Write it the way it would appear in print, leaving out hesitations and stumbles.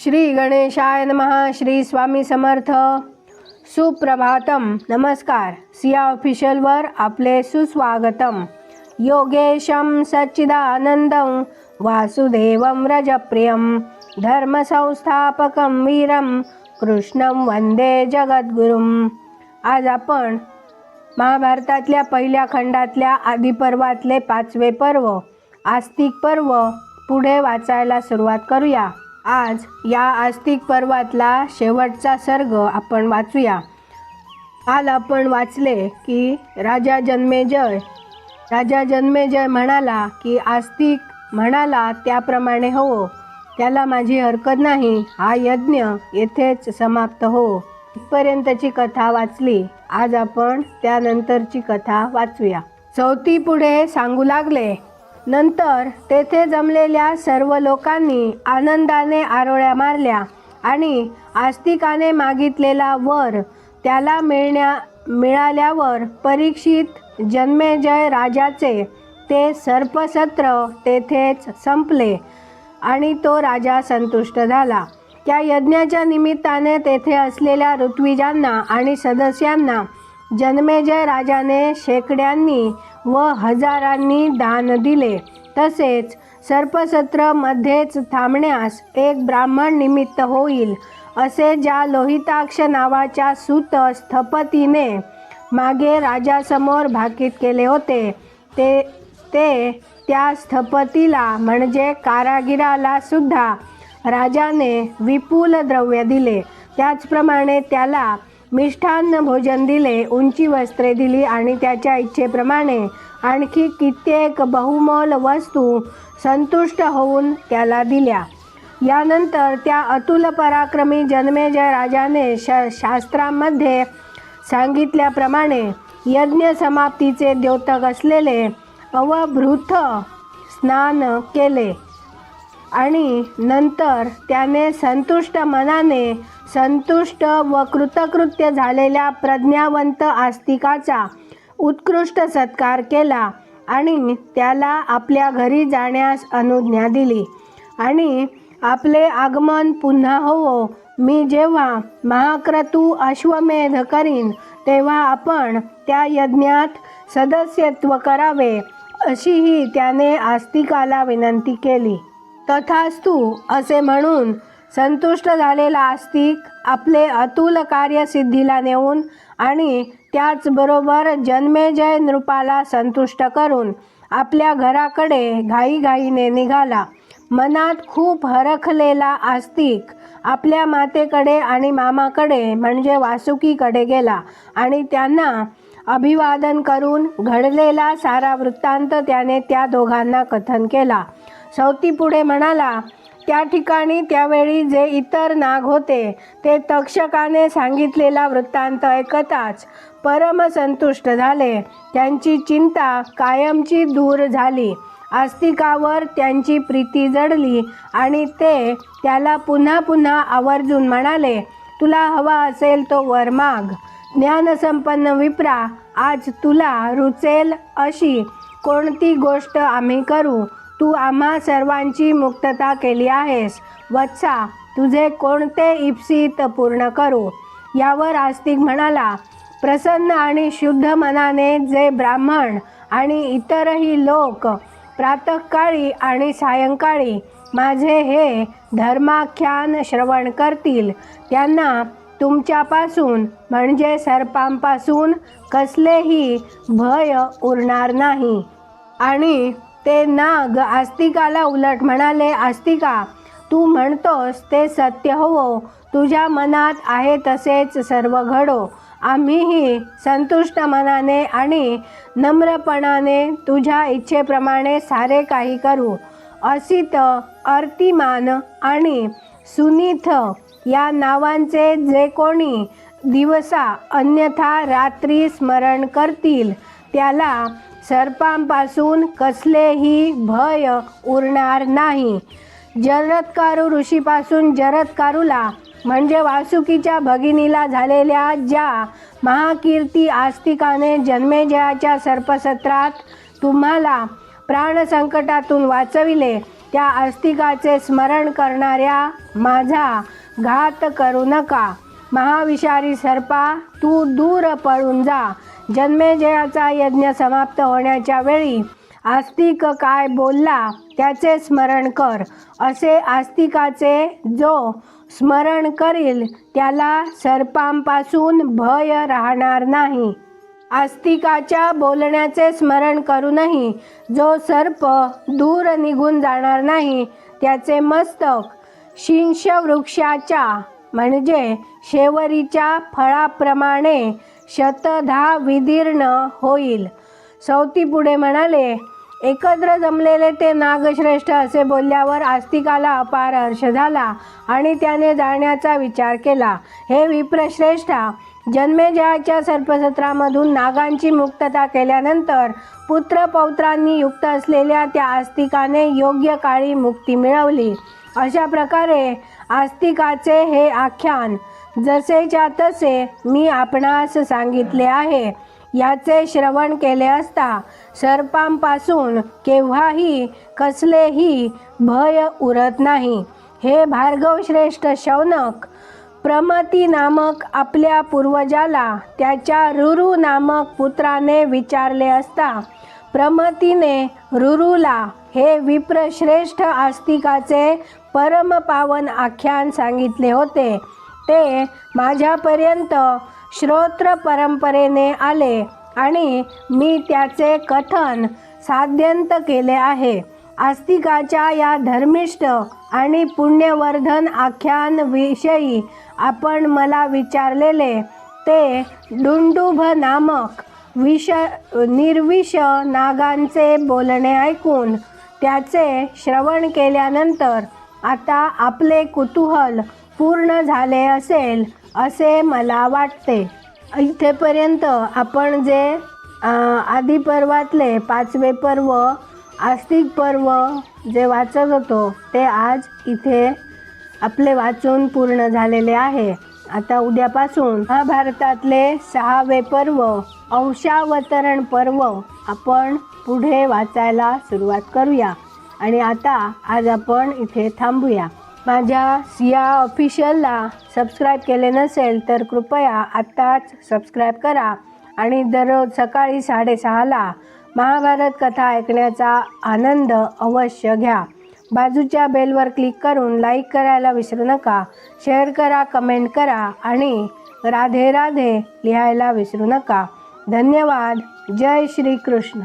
श्री गणेशाय नमः. श्री स्वामी समर्थ. सुप्रभातम. नमस्कार. सिया ऑफिशियलवर आपले सुस्वागतम. योगेशं सच्चिदानंदं वासुदेवं रजप्रियं धर्मसंस्थापकं वीरं कृष्णं वंदे जगद्गुरुं. आज आपण महाभारतातल्या पहिल्या खंडातल्या आदिपर्वातले 5वे पर्व आस्तिक पर्व पुढे वाचायला सुरुवात करूया. आज या आस्तिक पर्वातला शेवटचा सर्ग आपण वाचूया. काल आपण वाचले की राजा जन्मेजय म्हणाला की आस्तिक म्हणाला त्याप्रमाणे हो, त्याला माझी हरकत नाही, हा यज्ञ येथेच समाप्त हो. इथपर्यंतची कथा वाचली. आज आपण त्यानंतरची कथा वाचूया. चौथी पुढे सांगू लागले. नंतर तेथे जमलेल्या सर्व लोकांनी आनंदाने आरोळ्या मारल्या आणि आस्तिकाने मागितलेला वर त्याला मिळाल्यावर परीक्षित जन्मेजय राजाचे ते सर्पसत्र तेथेच संपले आणि तो राजा संतुष्ट झाला. त्या यज्ञाच्या निमित्ताने तेथे असलेल्या ऋत्विजांना आणि सदस्यांना जन्मेजय राजाने शेकड्यांनी व हजारांनी दान दिले. तसेच सर्पसत्र मध्येच थांबण्यास एक ब्राह्मण निमित्त होईल असे ज्या लोहिताक्ष नावाच्या सूत स्थपतीने मागे राजासमोर भाकीत केले होते ते त्या स्थपतीला म्हणजे कारागिराला सुद्धा राजाने विपुल द्रव्य दिले. त्याचप्रमाणे त्याला मिष्ठान्न भोजन दिले, उंची वस्त्रे दिली आणि त्याच्या इच्छेप्रमाणे आणखी कित्येक बहुमोल वस्तू संतुष्ट होऊन त्याला दिल्या. यानंतर त्या अतुल पराक्रमी जन्मेजय राजाने शास्त्रांमध्ये सांगितल्याप्रमाणे यज्ञ समाप्तीचे द्योतक असलेले अवभृत स्नान केले आणि नंतर त्याने संतुष्ट मनाने संतुष्ट व कृतकृत्य झालेल्या प्रज्ञावंत आस्तिकाचा उत्कृष्ट सत्कार केला आणि त्याला आपल्या घरी जाण्यास अनुज्ञा दिली आणि आपले आगमन पुन्हा होवो. मी जेव्हा महाक्रतू अश्वमेध करीन तेव्हा आपण त्या यज्ञात सदस्यत्व करावे अशीही त्याने आस्तिकाला विनंती केली. तथास्तु असे म्हणून संतुष्ट झालेला आस्तिक आपले अतुल कार्यसिद्धीला नेऊन आणि त्याचबरोबर जन्मेजय नृपाला संतुष्ट करून आपल्या घराकडे घाईघाईने निघाला. मनात खूप हरखलेला आस्तिक आपल्या मातेकडे आणि मामाकडे म्हणजे वासुकीकडे गेला आणि त्यांना अभिवादन करून घडलेला सारा वृत्तांत त्याने त्या दोघांना कथन केला. सौती पुढे म्हणाला. त्या ठिकाणी त्यावेळी जे इतर नाग होते ते तक्षकाने सांगितलेला वृत्तांत ऐकताच परमसंतुष्ट झाले. त्यांची चिंता कायमची दूर झाली. आस्तिकावर त्यांची प्रीती जडली आणि ते त्याला पुन्हा पुन्हा आवर्जून म्हणाले, तुला हवा असेल तो वर माग. ज्ञानसंपन्न विप्रा, आज तुला रुचेल अशी कोणती गोष्ट आम्ही करू? तू आम्हा सर्वांची मुक्तता केली आहेस. वत्सा, तुझे कोणते इप्सित पूर्ण करू? यावर आस्तिक म्हणाला, प्रसन्न आणि शुद्ध मनाने जे ब्राह्मण आणि इतरही लोक प्रातःकाळी आणि सायंकाळी माझे हे धर्माख्यान श्रवण करतील त्यांना तुमच्यापासून म्हणजे सर्पांपासून कसलेही भय उरणार नाही. आणि ते नाग आस्तिकाला उलट म्हणाले, आस्तिका, तू म्हणतोस ते सत्य होवो. तुझ्या मनात आहे तसेच सर्व घडो. आम्हीही संतुष्ट मनाने आणि नम्रपणाने तुझ्या इच्छेप्रमाणे सारे काही करू. असित, अर्तिमान आणि सुनीथ या नावांचे जे कोणी दिवसा अन्यथा रात्री स्मरण करतील त्याला सर्पांपासून कसलेही भय उरणार नाही. जरत्कारु ऋषीपासून जरत्कारूला म्हणजे वासुकीच्या भगिनीला झालेल्या ज्या महाकीर्ती आस्तिकाने जन्मेजयाच्या सर्पसत्रात तुम्हाला प्राणसंकटातून वाचविले त्या आस्तिकाचे स्मरण करणाऱ्या माझा घात करू नका. महाविषारी सर्पा, तू दूर पळून जा. जन्मेजयाचा यज्ञ समाप्त होण्याच्या वेळी आस्तिक काय बोलला त्याचे स्मरण कर. असे आस्तिकाचे जो स्मरण करील त्याला सर्पांपासून भय राहणार नाही. आस्तिकाच्या बोलण्याचे स्मरण करूनही जो सर्प दूर निघून जाणार नाही त्याचे मस्तक शिंश वृक्षाच्या म्हणजे शेवरीच्या फळाप्रमाणे शतधा विदीर्ण होईल. सौती पुढे म्हणाले, एकत्र जमलेले ते नागश्रेष्ठ असे बोलल्यावर आस्तिकाला अपार हर्ष झाला आणि त्याने जाण्याचा विचार केला. हे विप्रश्रेष्ठा, जन्मेजयाच्या सर्पसत्रामधून नागांची मुक्तता केल्यानंतर पुत्रपौत्रांनी युक्त असलेल्या त्या आस्तिकाने योग्य काळी मुक्ती मिळवली. अशा प्रकारे आस्तिकाचे हे आख्यान जसेच्या तसे मी आपणास सांगितले आहे. याचे श्रवण केले असता सर्पांपासून केव्हाही कसलेही भय उरत नाही. हे भार्गवश्रेष्ठ शौनक, प्रमती नामक आपल्या पूर्वजाला त्याच्या रुरु नामक पुत्राने विचारले असता प्रमतीने रुरुला हे विप्रश्रेष्ठ आस्तिकाचे परमपावन आख्यान सांगितले होते. ते माझ्यापर्यंत श्रोत्र परंपरेने आले आणि मी त्याचे कथन साध्यंत केले आहे. आस्तिकाच्या या धर्मिष्ठ आणि पुण्यवर्धन आख्यान विषयी आपण मला विचारलेले ते डुंडुभ नामक निर्विष नागांचे बोलणे ऐकून त्याचे श्रवण केल्यानंतर आता आपले कुतूहल पूर्ण झाले असेल असे मला वाटते. इथेपर्यंत आपण जे आदिपर्वातले 5वे पर्व आस्तिक पर्व जे वाचत होतो ते आज इथे आपले वाचून पूर्ण झालेले आहे. आता उद्यापासून महाभारतातले 6वे पर्व अंशावतरण पर्व आपण पुढे वाचायला सुरुवात करूया. आणि आता आज आपण इथे थांबूया. माझ्या सिया ऑफिशियलला सबस्क्राईब केले नसेल तर कृपया आत्ताच सबस्क्राईब करा आणि दररोज सकाळी 6:30ला महाभारत कथा ऐकण्याचा आनंद अवश्य घ्या. बाजूच्या बेलवर क्लिक करून लाईक करायला विसरू नका. शेअर करा, कमेंट करा आणि राधे राधे लिहायला विसरू नका. धन्यवाद. जय श्री कृष्ण.